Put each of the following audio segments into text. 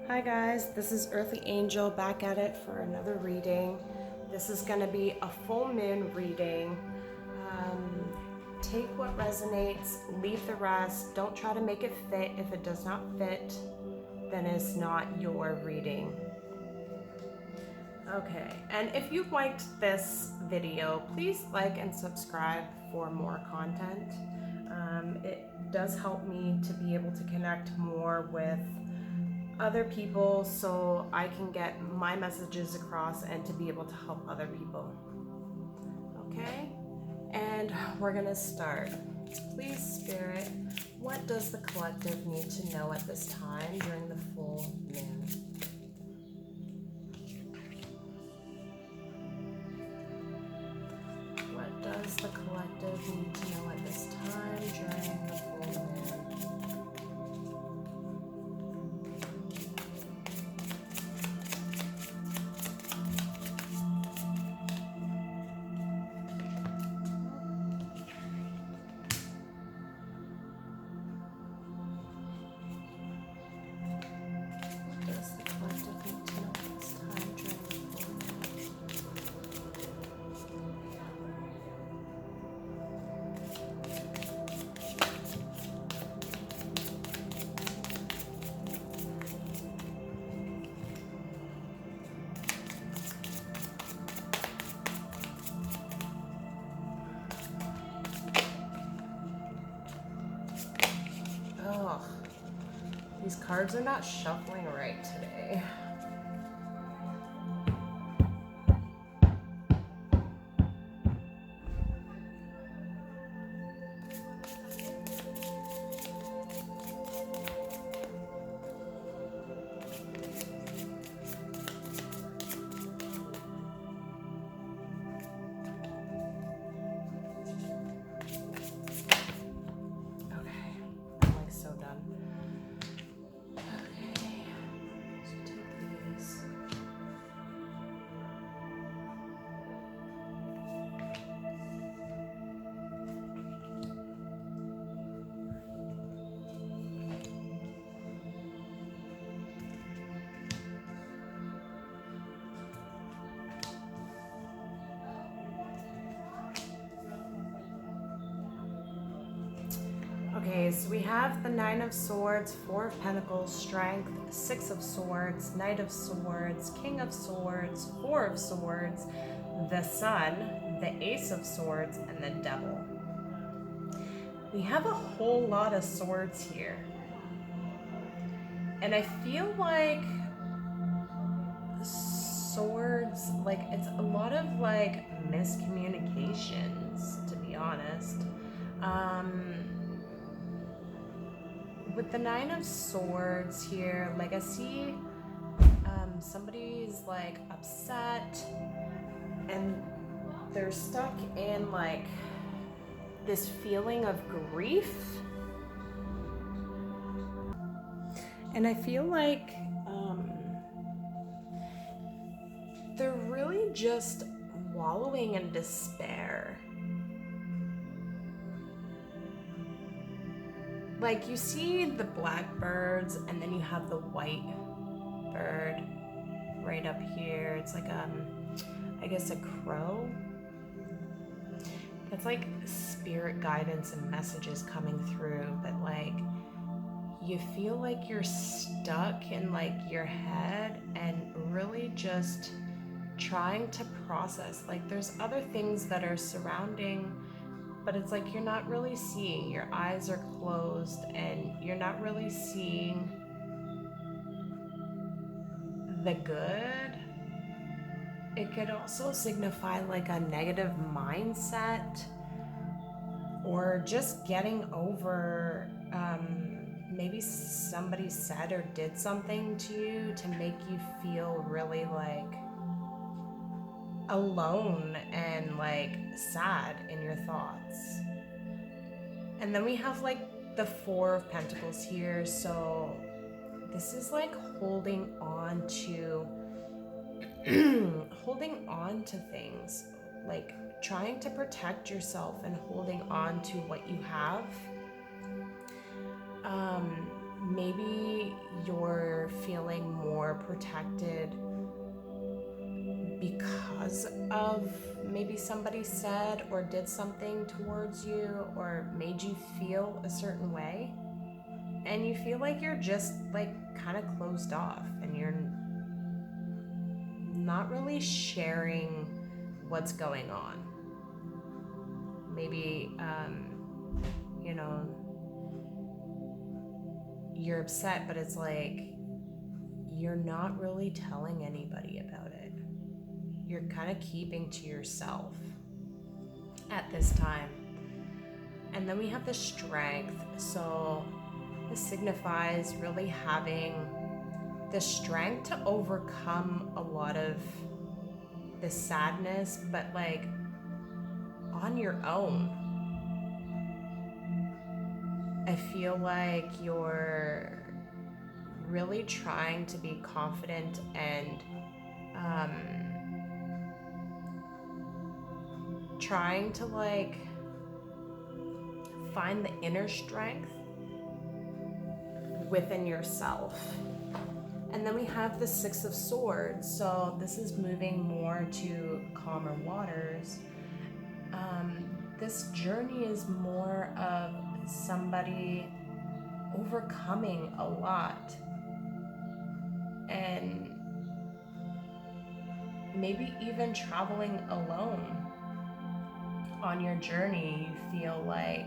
Hi guys, this is Earthly Angel back at it for another reading. This is going to be a full moon reading. Take what resonates, leave the rest. Don't try to make it fit. If it does not fit, then it's not your reading. Okay, and if you liked this video, please like and subscribe for more content. It does help me to be able to connect more with other people so I can get my messages across and to be able to help other people. Okay? And we're gonna start. Please, Spirit, what does the collective need to know at this time during the full moon? What does the collective need to know at this time during the full moon? What does the collective need to know at this time during the full moon? Oh, these cards are not shuffling right today. Okay, so we have the Nine of Swords, Four of Pentacles, Strength, Six of Swords, Knight of Swords, King of Swords, Four of Swords, the Sun, the Ace of Swords, and the Devil. We have a whole lot of swords here. And I feel like swords, like it's a lot of like miscommunications, to be honest. With the Nine of Swords here, like I see somebody's like upset and they're stuck in like this feeling of grief. And I feel like they're really just wallowing in despair. Like you see the black birds and then you have the white bird right up here. It's like I guess a crow. That's like spirit guidance and messages coming through, but like you feel like you're stuck in like your head and really just trying to process. Like there's other things that are surrounding, but it's like you're not really seeing. Your eyes are closed and you're not really seeing the good. It could also signify like a negative mindset or just getting over maybe somebody said or did something to you to make you feel really like alone and like sad in your thoughts. And then we have like the Four of Pentacles here, so this is like holding on to holding on to things, like trying to protect yourself and holding on to what you have. maybe you're feeling more protected because of maybe somebody said or did something towards you or made you feel a certain way, and you feel like you're just like kind of closed off and you're not really sharing what's going on. Maybe you know, you're upset, but it's like you're not really telling anybody about it. You're kind of keeping to yourself at this time. And then we have the strength. So this signifies really having the strength to overcome a lot of the sadness, but like on your own. I feel like you're really trying to be confident and trying to like find the inner strength within yourself. And then we have the Six of Swords. So this is moving more to calmer waters. This journey is more of somebody overcoming a lot and maybe even traveling alone on your journey. You feel like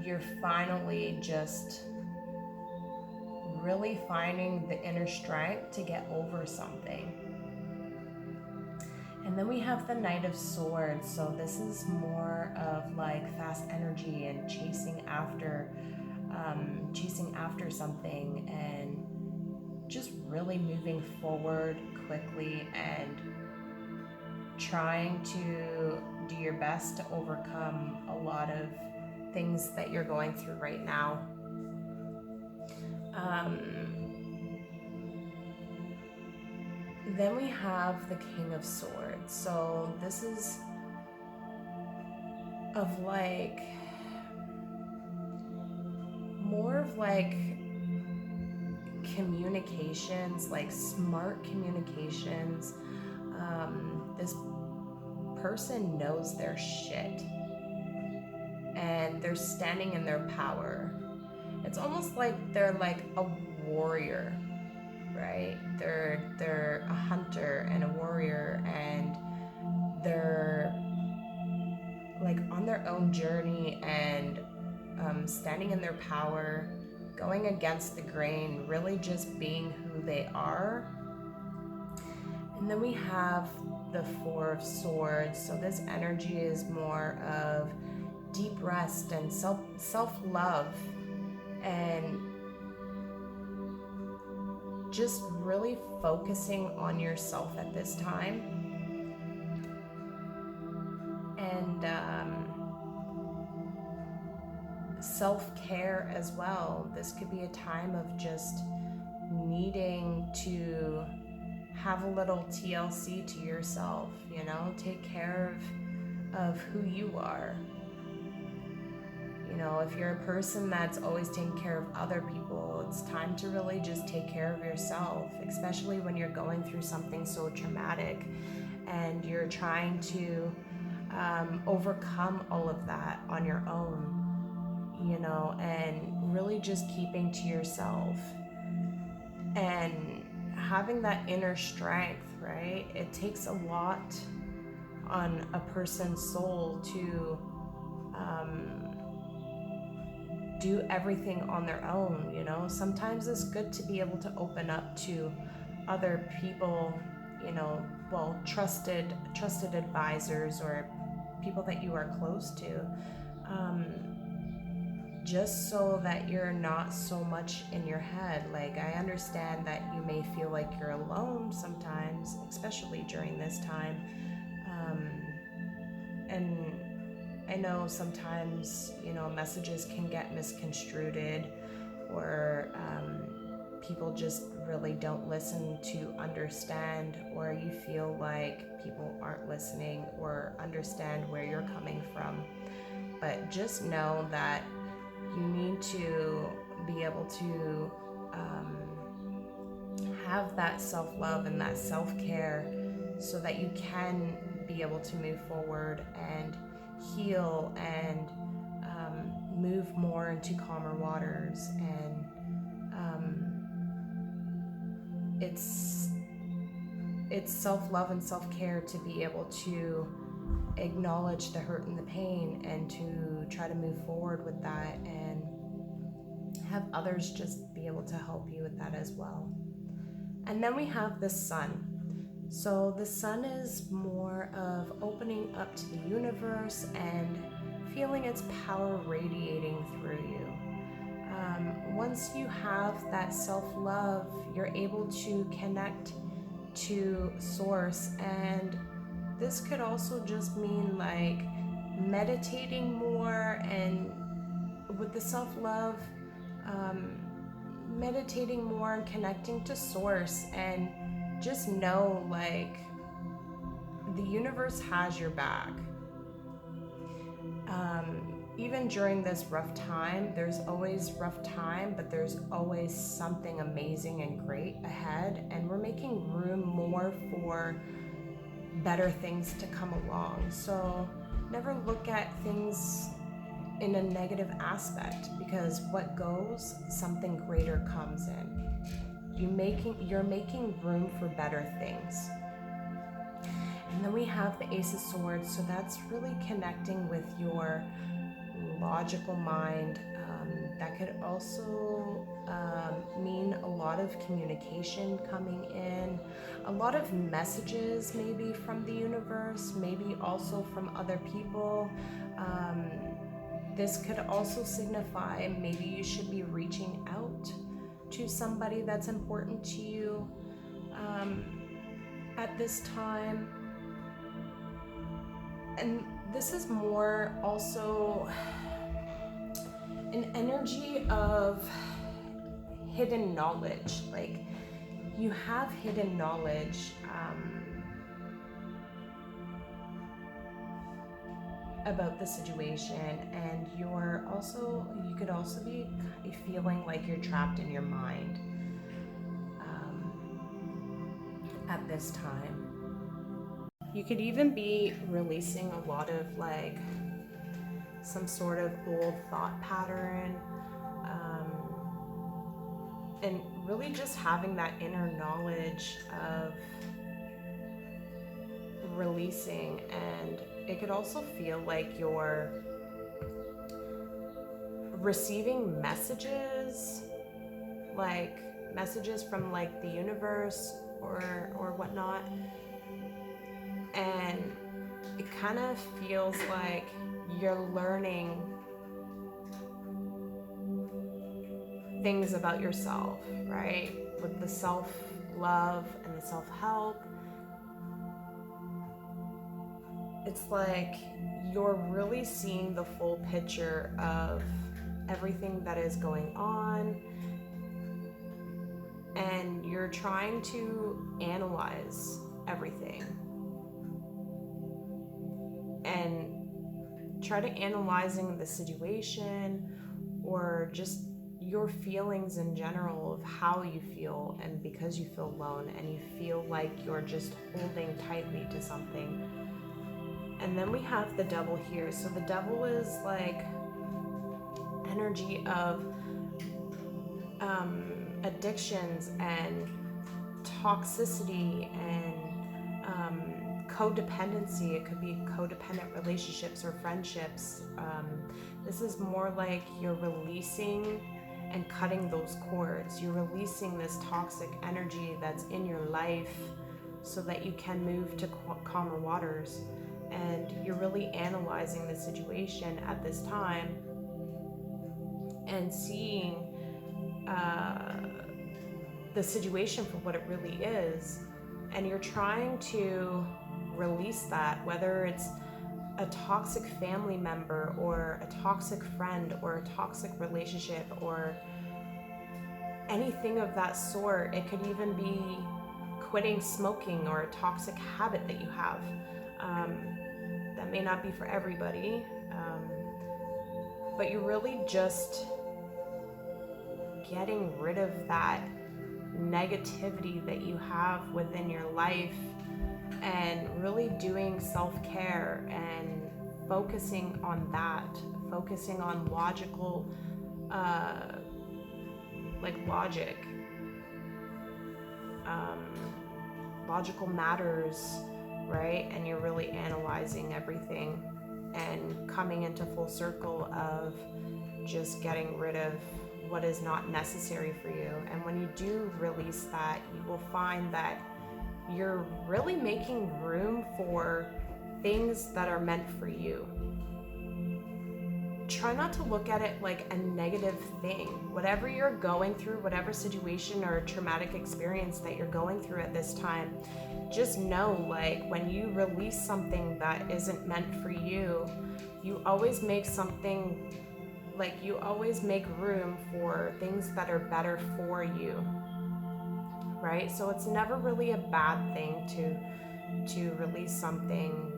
you're finally just really finding the inner strength to get over something. And then we have the Knight of Swords. So this is more of like fast energy and chasing after something and just really moving forward quickly and trying to do your best to overcome a lot of things that you're going through right now. Then we have the King of Swords. So this is of like more of like communications, like smart communications. This person knows their shit and they're standing in their power. It's almost like they're like a warrior, right? They're a hunter and a warrior, and they're like on their own journey and standing in their power, going against the grain, really just being who they are. And then we have the Four of Swords. So this energy is more of deep rest and self-love and just really focusing on yourself at this time. And self-care as well. This could be a time of just needing to have a little TLC to yourself, you know, take care of who you are. You know, if you're a person that's always taking care of other people, it's time to really just take care of yourself, especially when you're going through something so traumatic and you're trying to overcome all of that on your own, you know, and really just keeping to yourself and having that inner strength, right? It takes a lot on a person's soul to do everything on their own, you know. Sometimes it's good to be able to open up to other people, you know, well, trusted advisors or people that you are close to, just so that you're not so much in your head. Like, I understand that you may feel like you're alone sometimes, especially during this time, and I know sometimes, you know, messages can get misconstrued, or people just really don't listen to understand, or you feel like people aren't listening or understand where you're coming from. But just know that You need to be able to have that self-love and that self-care so that you can be able to move forward and heal and move more into calmer waters. And it's self-love and self-care to be able to acknowledge the hurt and the pain and to try to move forward with that and have others just be able to help you with that as well. And then we have the sun. So the sun is more of opening up to the universe and feeling its power radiating through you. Once you have that self-love, you're able to connect to source, and this could also just mean like meditating more, and with the self-love, meditating more and connecting to source, and just know like the universe has your back. Even during this rough time, there's always rough time, but there's always something amazing and great ahead, and we're making room more for better things to come along. So never look at things in a negative aspect, because what goes, something greater comes in. You're making room for better things. And then we have the Ace of Swords, so that's really connecting with your logical mind. That could also mean a lot of communication coming in, a lot of messages maybe from the universe, maybe also from other people. This could also signify maybe you should be reaching out to somebody that's important to you at this time. And this is more also an energy of hidden knowledge. Like you have hidden knowledge about the situation, and you could also be feeling like you're trapped in your mind at this time. You could even be releasing a lot of like some sort of old thought pattern, and really just having that inner knowledge of releasing. And it could also feel like you're receiving messages from like the universe or whatnot, and it kind of feels like you're learning things about yourself, right? With the self-love and the self-help, it's like you're really seeing the full picture of everything that is going on, and you're trying to analyze everything and try to analyzing the situation or just your feelings in general of how you feel, and because you feel alone and you feel like you're just holding tightly to something. And then we have the Devil here. So the Devil is like energy of addictions and toxicity and codependency. It could be codependent relationships or friendships. This is more like you're releasing and cutting those cords. You're releasing this toxic energy that's in your life so that you can move to calmer waters. And you're really analyzing the situation at this time and seeing the situation for what it really is. And you're trying to release that, whether it's a toxic family member or a toxic friend or a toxic relationship or anything of that sort. It could even be quitting smoking or a toxic habit that you have. That may not be for everybody, but you're really just getting rid of that negativity that you have within your life and really doing self-care and focusing on that, focusing on logical, logic, logical matters, right? And you're really analyzing everything and coming into full circle of just getting rid of what is not necessary for you. And when you do release that, you will find that you're really making room for things that are meant for you. Try not to look at it like a negative thing. Whatever you're going through, whatever situation or traumatic experience that you're going through at this time, just know, like, when you release something that isn't meant for you, you always make something, like, you always make room for things that are better for you, right? So it's never really a bad thing to release something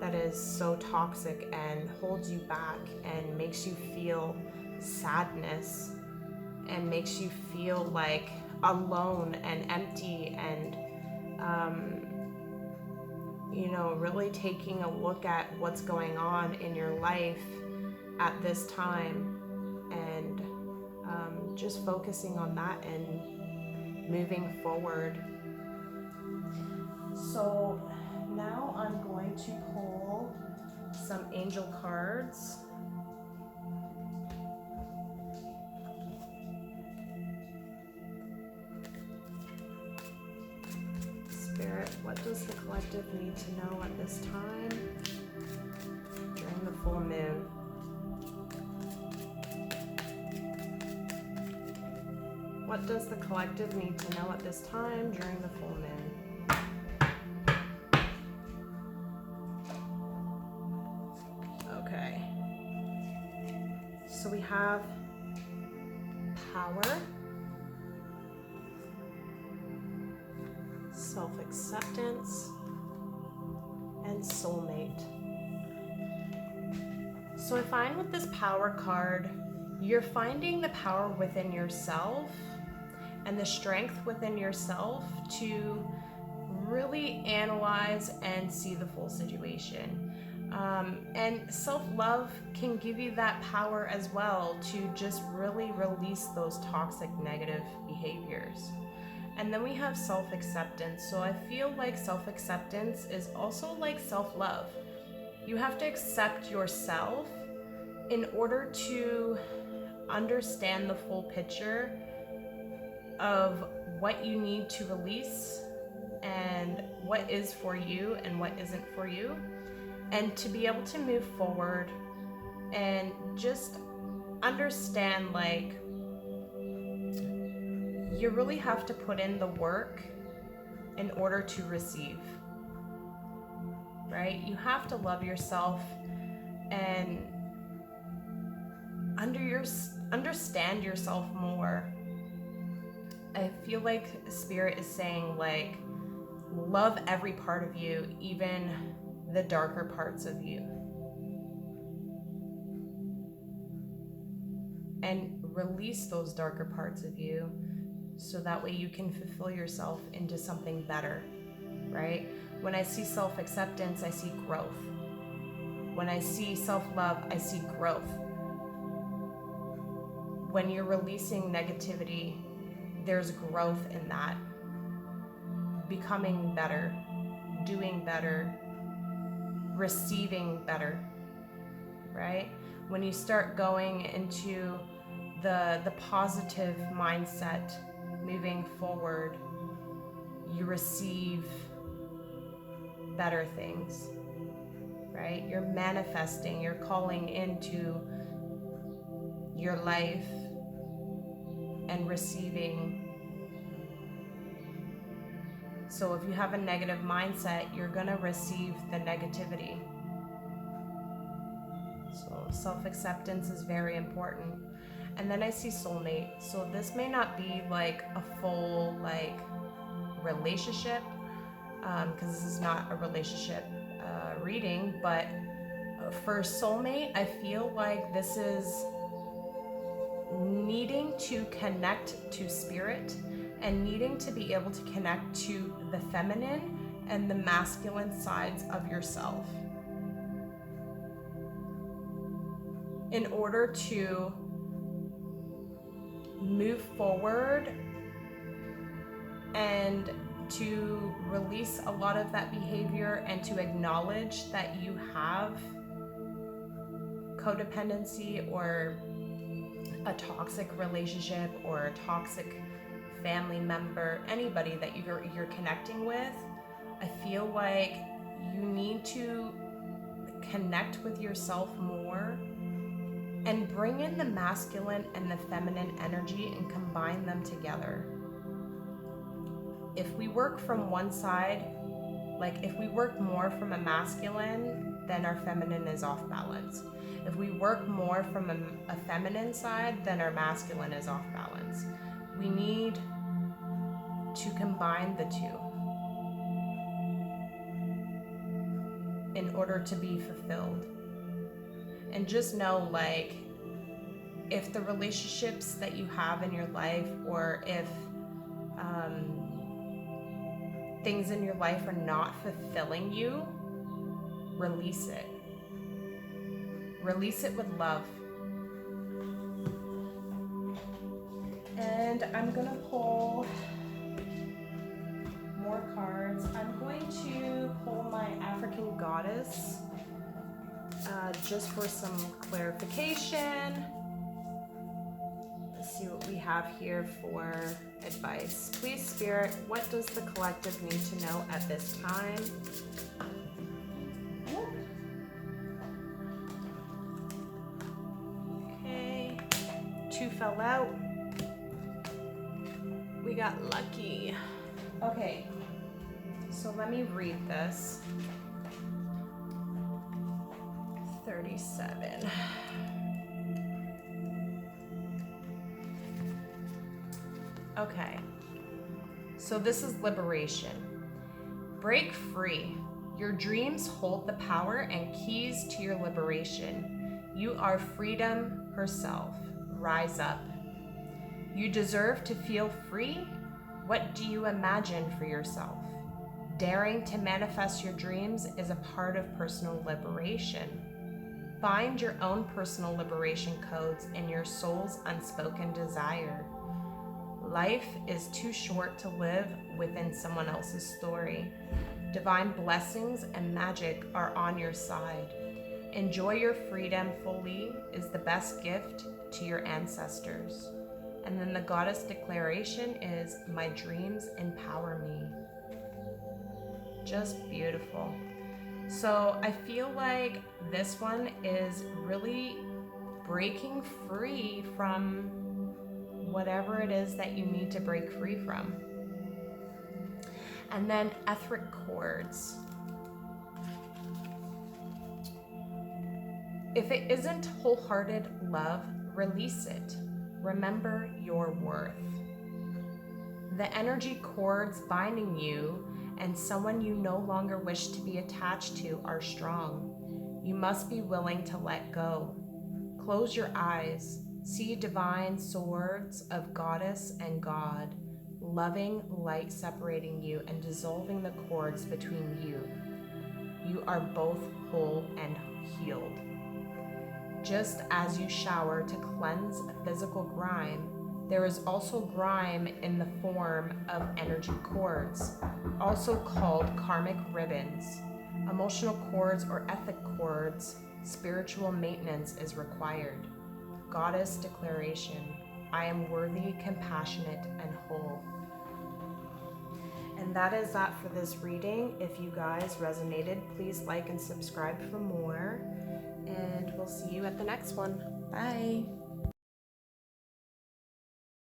that is so toxic and holds you back and makes you feel sadness and makes you feel like alone and empty and really taking a look at what's going on in your life at this time and just focusing on that and moving forward. So now I'm going to pull some angel cards. Spirit, what does the collective need to know at this time during the full moon? What does the collective need to know at this time during the full moon? Okay. So we have power, self-acceptance, and soulmate. So I find with this power card, you're finding the power within yourself and the strength within yourself to really analyze and see the full situation. And self-love can give you that power as well to just really release those toxic negative behaviors. And then we have self-acceptance. So I feel like self-acceptance is also like self-love. You have to accept yourself in order to understand the full picture of what you need to release and what is for you and what isn't for you, and to be able to move forward and just understand, like, you really have to put in the work in order to receive, right? You have to love yourself and understand yourself more. I feel like Spirit is saying, like, love every part of you, even the darker parts of you. And release those darker parts of you so that way you can fulfill yourself into something better, right? When I see self-acceptance, I see growth. When I see self-love, I see growth. When you're releasing negativity, there's growth in that. Becoming better, doing better, receiving better, right? When you start going into the positive mindset, moving forward, you receive better things, right? You're manifesting, you're calling into your life and receiving. So if you have a negative mindset, you're gonna receive the negativity. So self-acceptance is very important. And then I see soulmate. So this may not be like a full relationship, because this is not a relationship reading, but for soulmate, I feel like this is needing to connect to spirit and needing to be able to connect to the feminine and the masculine sides of yourself in order to move forward and to release a lot of that behavior and to acknowledge that you have codependency or a toxic relationship or a toxic family member, anybody that you're connecting with. I feel like you need to connect with yourself more and bring in the masculine and the feminine energy and combine them together. If we work from one side, like if we work more from a masculine, then our feminine is off balance. If we work more from a feminine side, then our masculine is off balance. We need to combine the two in order to be fulfilled. And just know, like, if the relationships that you have in your life, or if things in your life are not fulfilling you, release it. Release it with love. And I'm gonna pull more cards. I'm going to pull my African goddess just for some clarification. Let's see what we have here for advice. Please, Spirit, what does the collective need to know at this time? Okay, 2 fell out. We got lucky. Okay, so let me read this. 37. Okay, so this is liberation. Break free. Your dreams hold the power and keys to your liberation. You are freedom herself. Rise up. You deserve to feel free. What do you imagine for yourself? Daring to manifest your dreams is a part of personal liberation. Find your own personal liberation codes in your soul's unspoken desire. Life is too short to live within someone else's story. Divine blessings and magic are on your side. Enjoy your freedom fully is the best gift to your ancestors. And then the goddess declaration is, my dreams empower me. Just beautiful. So I feel like this one is really breaking free from whatever it is that you need to break free from. And then etheric cords. If it isn't wholehearted love, release it. Remember your worth. The energy cords binding you and someone you no longer wish to be attached to are strong. You must be willing to let go. Close your eyes. See divine swords of goddess and God, loving light separating you and dissolving the cords between you. You are both whole and healed. Just as you shower to cleanse physical grime, there is also grime in the form of energy cords, also called karmic ribbons. Emotional cords or ethic cords, spiritual maintenance is required. Goddess declaration, I am worthy, compassionate, and whole. And that is that for this reading. If you guys resonated, please like and subscribe for more. And we'll see you at the next one. Bye.